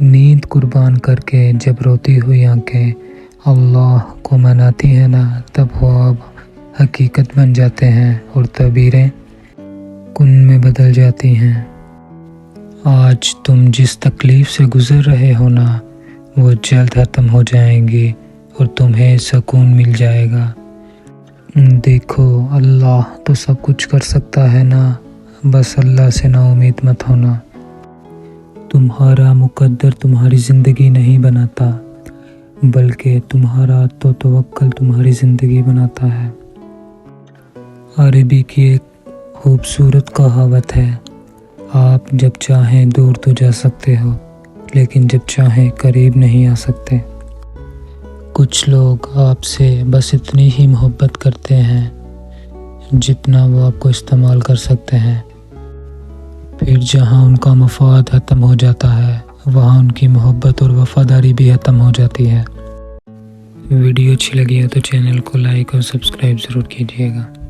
نیند قربان کر کے جب روتی ہوئی آنکھیں اللہ کو مناتی ہیں نا، تب وہ اب حقیقت بن جاتے ہیں اور تعبیریں کن میں بدل جاتی ہیں۔ آج تم جس تکلیف سے گزر رہے ہو نا، وہ جلد ختم ہو جائیں گی اور تمہیں سکون مل جائے گا۔ دیکھو، اللہ تو سب کچھ کر سکتا ہے نا، بس اللہ سے نا امید مت ہونا۔ تمہارا مقدر تمہاری زندگی نہیں بناتا، بلکہ تمہارا تو توکل تمہاری زندگی بناتا ہے۔ عربی کی ایک خوبصورت کہاوت ہے، آپ جب چاہیں دور تو جا سکتے ہو، لیکن جب چاہیں قریب نہیں آ سکتے۔ کچھ لوگ آپ سے بس اتنی ہی محبت کرتے ہیں جتنا وہ آپ کو استعمال کر سکتے ہیں، پھر جہاں ان کا مفاد ختم ہو جاتا ہے، وہاں ان کی محبت اور وفاداری بھی ختم ہو جاتی ہے۔ ویڈیو اچھی لگی ہو تو چینل کو لائک اور سبسکرائب ضرور کیجیے گا۔